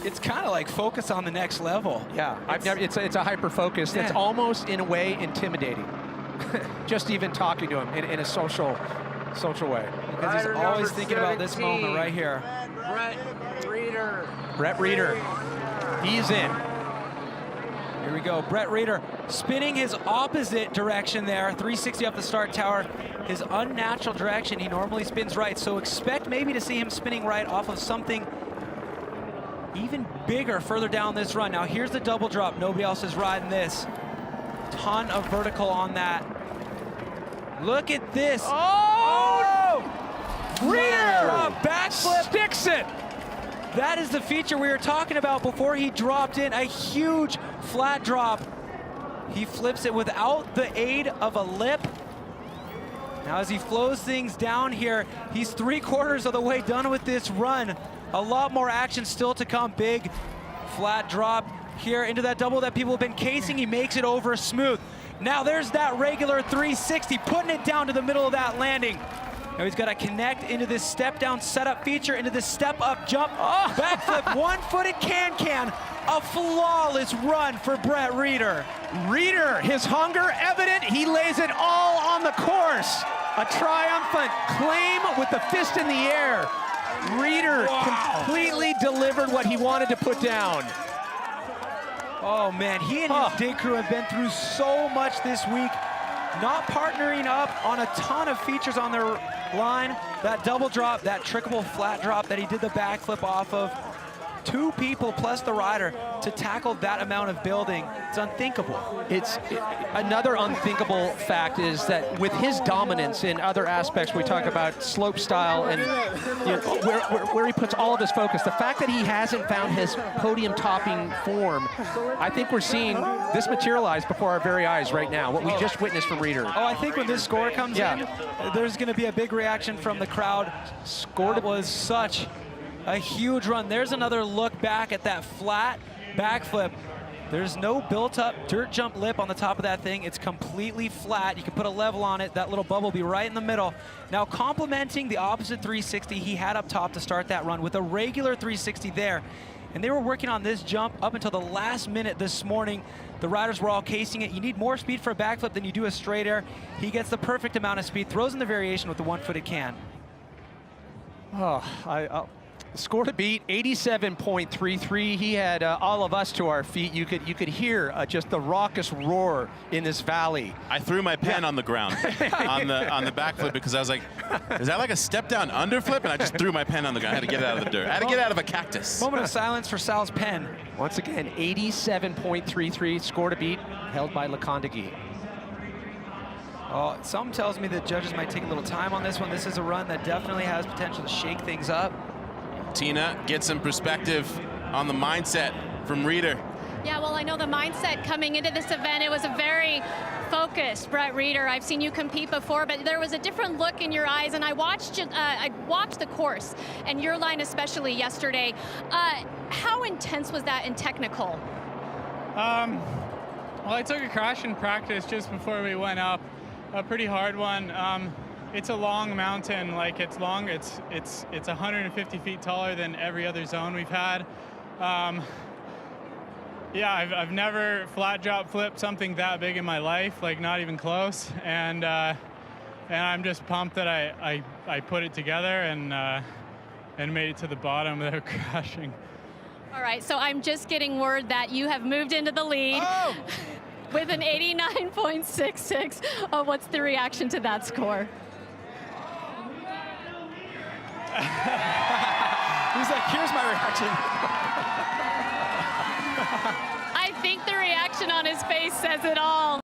It's kind of like focus on the next level. Yeah, it's a hyper focus that's almost in a way intimidating. Just even talking to him in a social way. Because he's always thinking about this moment right here. Brett Rheeder. He's in. Here we go. Brett Rheeder spinning his opposite direction there. 360 off the start tower. His unnatural direction. He normally spins right. So expect maybe to see him spinning right off of something even bigger further down this run. Now here's the double drop. Nobody else is riding this. Ton of vertical on that. Look at this. Oh! Rheeder! Backflip. Sticks it. That is the feature we were talking about before he dropped in. A huge flat drop. He flips it without the aid of a lip. Now as he flows things down here, he's 3/4 of the way done with this run. A lot more action still to come. Big flat drop here into that double that people have been casing. He makes it over smooth. Now there's that regular 360, putting it down to the middle of that landing. Now he's got to connect into this step down setup feature, into this step up jump. Oh, backflip, one-footed can-can. A flawless run for Brett Rheeder. Rheeder, his hunger evident. He lays it all on the course. A triumphant claim with the fist in the air. Rheeder completely delivered what he wanted to put down. Oh man, he and his dig crew have been through so much this week, not partnering up on a ton of features on their line. That double drop, that trickable flat drop that he did the backflip off of. 2 people plus the rider to tackle that amount of building. It's unthinkable. Another unthinkable fact is that with his dominance in other aspects, we talk about slope style and where he puts all of his focus, the fact that he hasn't found his podium topping form, I think we're seeing this materialize before our very eyes right now, what we just witnessed from Rheeder. Oh, I think when this score comes in, there's going to be a big reaction from the crowd. Scored was such a huge run. There's another look back at that flat backflip. There's no built-up dirt jump lip on the top of that thing. It's completely flat. You can put a level on it. That little bubble will be right in the middle. Now, complementing the opposite 360 he had up top to start that run with a regular 360 there. And they were working on this jump up until the last minute this morning. The riders were all casing it. You need more speed for a backflip than you do a straight air. He gets the perfect amount of speed, throws in the variation with the one-footed can. Oh, score to beat, 87.33. He had all of us to our feet. You could hear just the raucous roar in this valley. I threw my pen on the ground on the backflip because I was like, is that like a step down underflip? And I just threw my pen on the ground. I had to get it out of the dirt. I had to get it out of a cactus. Moment of silence for Sal's pen. Once again, 87.33, score to beat, held by Lekondagi. Oh, something tells me that judges might take a little time on this one. This is a run that definitely has potential to shake things up. Tina, get some perspective on the mindset from Rheeder. Yeah, well, I know the mindset coming into this event, it was a very focused Brett Rheeder. I've seen you compete before, but there was a different look in your eyes, and I watched the course, and your line especially yesterday. How intense was that in technical? Well, I took a crash in practice just before we went up, a pretty hard one. It's a long mountain, like it's long, it's 150 feet taller than every other zone we've had. Yeah, I've never flat drop flipped something that big in my life, like not even close. And I'm just pumped that I put it together and made it to the bottom without crashing. All right, so I'm just getting word that you have moved into the lead with an 89.66. What's the reaction to that score? He's like, here's my reaction. I think the reaction on his face says it all.